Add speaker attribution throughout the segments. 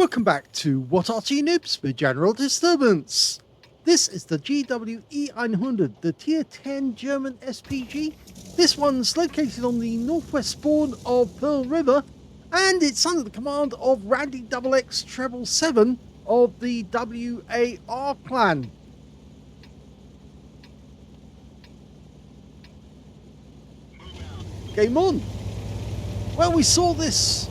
Speaker 1: Welcome back to What Arty Noobs for General Disturbance. This is the GWE900, the Tier 10 German SPG. This one's located on the northwest spawn of Pearl River, and it's under the command of randyxx777 of the WAR clan. Game on! Well, we saw this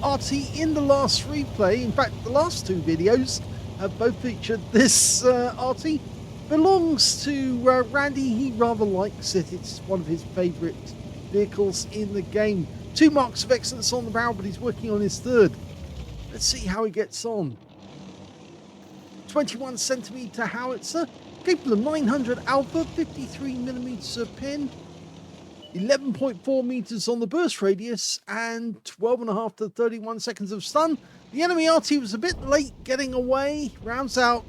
Speaker 1: Arty in the last replay. In fact, the last two videos have both featured this Arty. Belongs to Randy. He rather likes it. It's one of his favourite vehicles in the game. 2 marks of excellence on the barrel, but he's working on his third. Let's see how he gets on. 21cm howitzer, capable of 900 alpha, 53mm pin, 11.4 meters on the burst radius, and 12.5 to 31 seconds of stun. The enemy Arty was a bit late getting away, rounds out,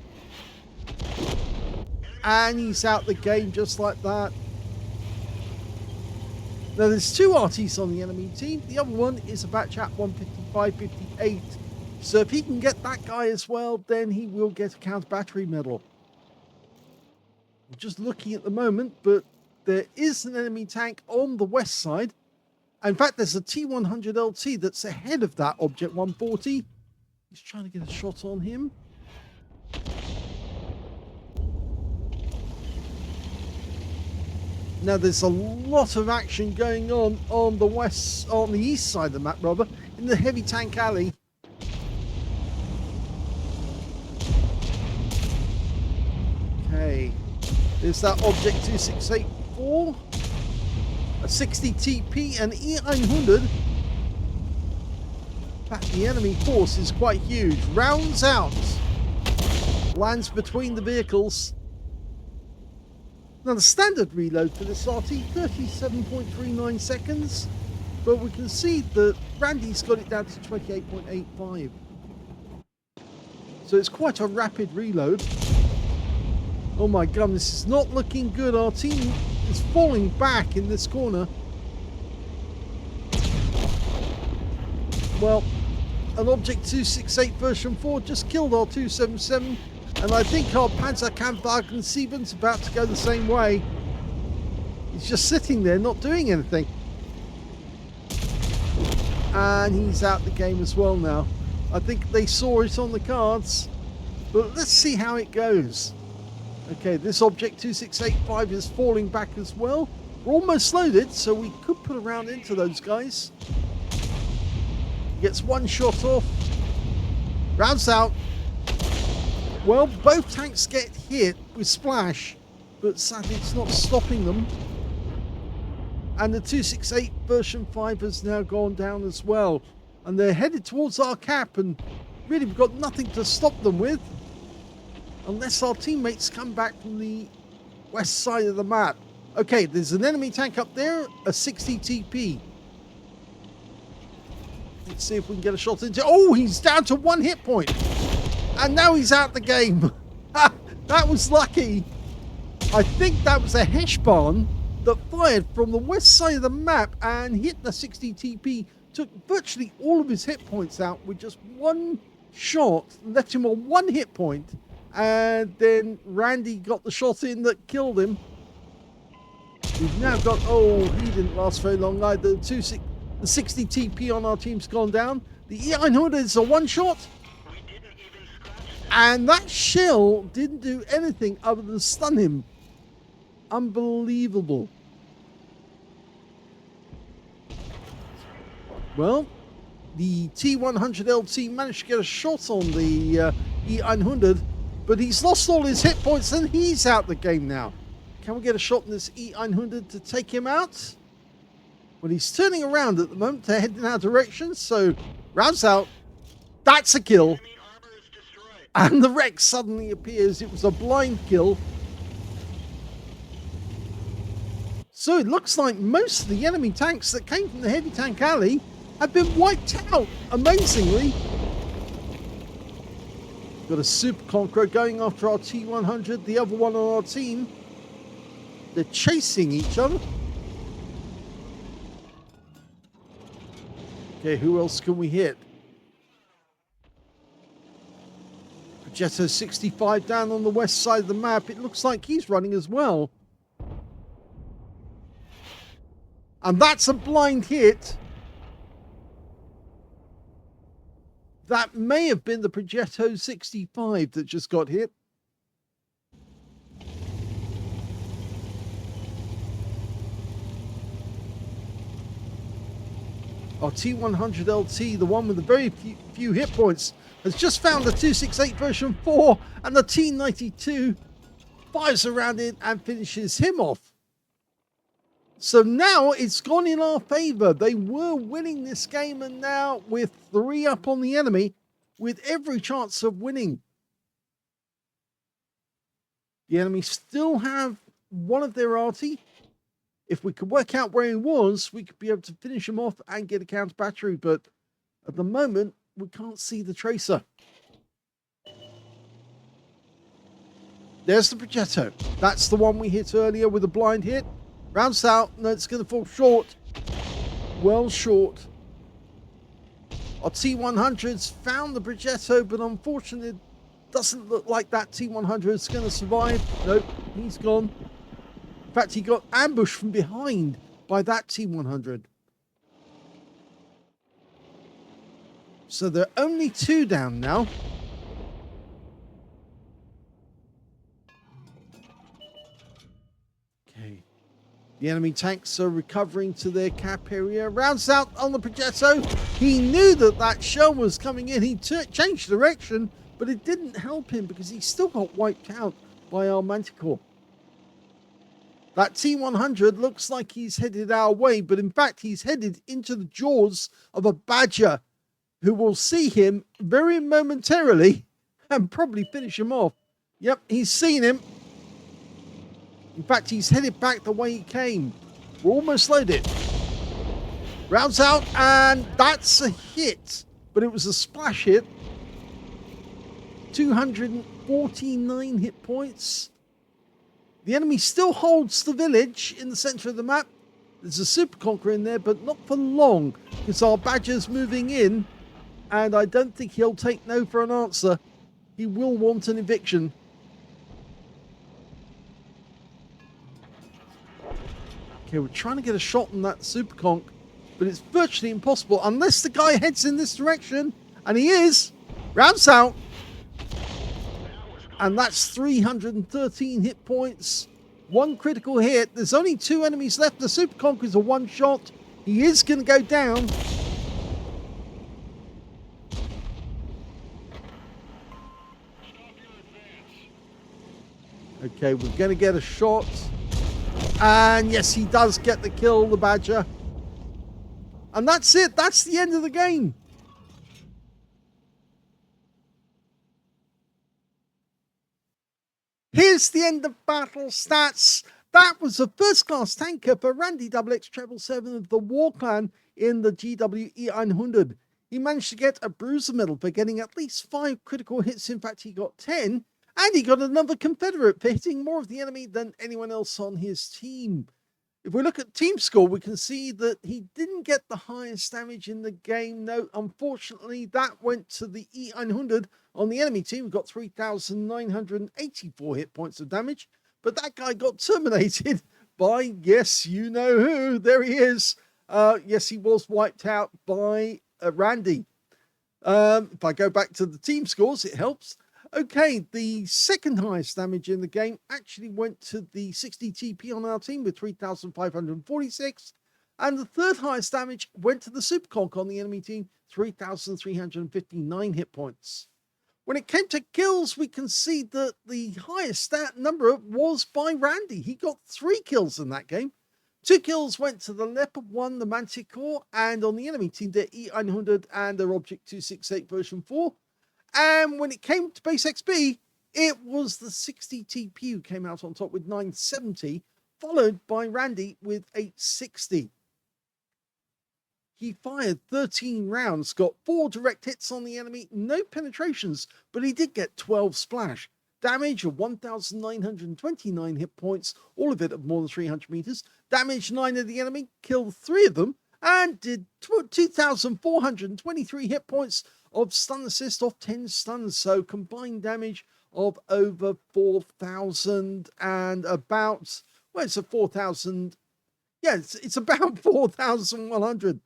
Speaker 1: and he's out the game just like that. Now there's 2 Artys on the enemy team. The other one is a batch at 155.58. So if he can get that guy as well, then he will get a counter battery medal. I'm just looking at the moment, but there is an enemy tank on the west side. In fact, there's a T100 LT that's ahead of that Object 140. He's trying to get a shot on him. Now there's a lot of action going on the east side of the map, rather, in the heavy tank alley. Okay, there's that Object 2684, a 60 TP, and E900. In fact, the enemy force is quite huge. Rounds out, lands between the vehicles. Now the standard reload for this Arty, 37.39 seconds, but we can see that Randy's got it down to 28.85. So it's quite a rapid reload. Oh my god, this is not looking good. Our team is falling back in this corner. Well, an Object 268 version 4 just killed our 277. And I think our Panzerkampfwagen 7's about to go the same way. He's just sitting there, not doing anything. And he's out the game as well now. I think they saw it on the cards. But let's see how it goes. Okay, this Object 2685 is falling back as well. We're almost loaded, so we could put a round into those guys. Gets one shot off. Rounds out. Well, both tanks get hit with splash, but sadly it's not stopping them. And the 268 version 5 has now gone down as well. And they're headed towards our cap, and really we've got nothing to stop them with. Unless our teammates come back from the west side of the map. Okay, there's an enemy tank up there, a 60 TP. Let's see if we can get a shot into... Oh, he's down to 1 hit point. And now he's out the game. That was lucky. I think that was a Heshbarn that fired from the west side of the map and hit the 60 TP. Took virtually all of his hit points out with just one shot. Left him on 1 hit point. And then Randy got the shot in that killed him. We've now got... Oh, he didn't last very long either. The 60 TP on our team's gone down. The E900 is a 1-shot. And that shell didn't do anything other than stun him. Unbelievable. Well, the T100 LT managed to get a shot on the E900, but he's lost all his hit points and he's out the game now. Can we get a shot on this E900 to take him out? Well, he's turning around at the moment to head in our direction, so rounds out. That's a kill. And the wreck suddenly appears. It was a blind kill. So it looks like most of the enemy tanks that came from the heavy tank alley have been wiped out, amazingly. Got a Super Conqueror going after our T100, the other one on our team. They're chasing each other. Okay, who else can we hit? Progetto 65 down on the west side of the map. It looks like he's running as well. And that's a blind hit. That may have been the Progetto 65 that just got hit. Our T100 LT, the one with the very few hit points, has just found the 268 version 4, and the T92 fires around it and finishes him off. So now it's gone in our favor. They were winning this game, and now we're 3 up on the enemy with every chance of winning. The enemy still have one of their Arty. If we could work out where he was, we could be able to finish him off and get a counter battery. But at the moment, we can't see the tracer. There's the Progetto. That's the one we hit earlier with a blind hit. Rounds out. No, it's going to fall short. Well short. Our T100's found the Progetto, but unfortunately, it doesn't look like that T100 is going to survive. Nope, he's gone. In fact, he got ambushed from behind by that T100. So there are only 2 down now. Okay. The enemy tanks are recovering to their cap area. Rounds out on the Progetto. He knew that that shell was coming in. He changed direction, but it didn't help him because he still got wiped out by our Manticore. That T100 looks like he's headed our way, but in fact, he's headed into the jaws of a Badger who will see him very momentarily and probably finish him off. Yep, he's seen him. In fact, he's headed back the way he came. We're almost loaded. Rounds out, and that's a hit, but it was a splash hit. 249 hit points. The enemy still holds the village in the center of the map. There's a Super Conqueror in there, but not for long, because our Badger's moving in, and I don't think he'll take no for an answer. He will want an eviction. Okay, we're trying to get a shot on that Super Conch, but it's virtually impossible unless the guy heads in this direction, and he is. Rounds out. And that's 313 hit points. 1 critical hit. There's only 2 enemies left. The Super Conch is a 1-shot. He is going to go down. Okay, we're going to get a shot. And yes, he does get the kill, the Badger. And that's it. That's the end of the game. Here's the end of battle stats. That was a first-class tanker for Randy XXX777 of the War Clan in the GWE100. He managed to get a bruiser medal for getting at least 5 critical hits. In fact, he got 10. And he got another Confederate for hitting more of the enemy than anyone else on his team. If we look at team score, we can see that he didn't get the highest damage in the game. No, unfortunately, that went to the E900 on the enemy team. We got 3,984 hit points of damage. But that guy got terminated by, yes, you know who. There he is. Yes, he was wiped out by Randy. If I go back to the team scores, it helps. Okay, the second highest damage in the game actually went to the 60 TP on our team with 3,546. And the third highest damage went to the Super Conch on the enemy team, 3,359 hit points. When it came to kills, we can see that the highest stat number was by Randy. He got 3 kills in that game. 2 kills went to the Leopard 1, the Manticore, and on the enemy team, their E900 and their Object 268 version 4. And when it came to base XP, it was the 60 TP who came out on top with 970, followed by Randy with 860. He fired 13 rounds, got 4 direct hits on the enemy, no penetrations, but he did get 12 splash. Damage of 1,929 hit points, all of it of more than 300 meters. Damaged 9 of the enemy, killed 3 of them, and did 2,423 hit points of stun assist off 10 stuns. So combined damage of over 4,000 and about, well, it's a 4,000. Yeah, it's about 4,100.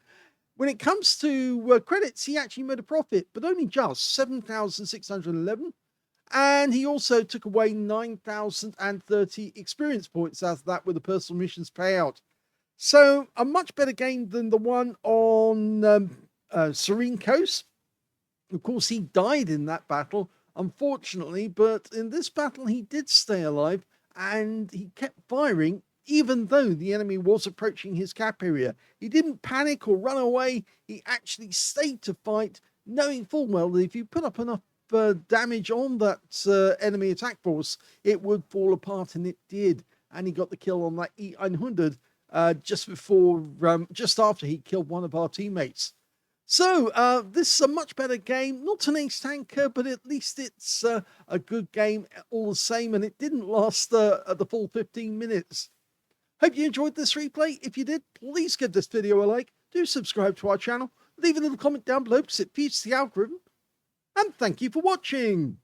Speaker 1: When it comes to credits, he actually made a profit, but only just 7,611. And he also took away 9,030 experience points out of that with the personal missions payout. So a much better game than the one on Serene Coast. Of course, he died in that battle, unfortunately, but in this battle, he did stay alive and he kept firing even though the enemy was approaching his cap area. He didn't panic or run away. He actually stayed to fight, knowing full well that if you put up enough damage on that enemy attack force, it would fall apart, and it did. And he got the kill on that E-100 just after he killed one of our teammates. So this is a much better game, not an ace tanker, but at least it's a good game all the same, and it didn't last the full 15 minutes. Hope you enjoyed this replay. If you did, please give this video a like, do subscribe to our channel, leave a little comment down below because it feeds the algorithm, and thank you for watching.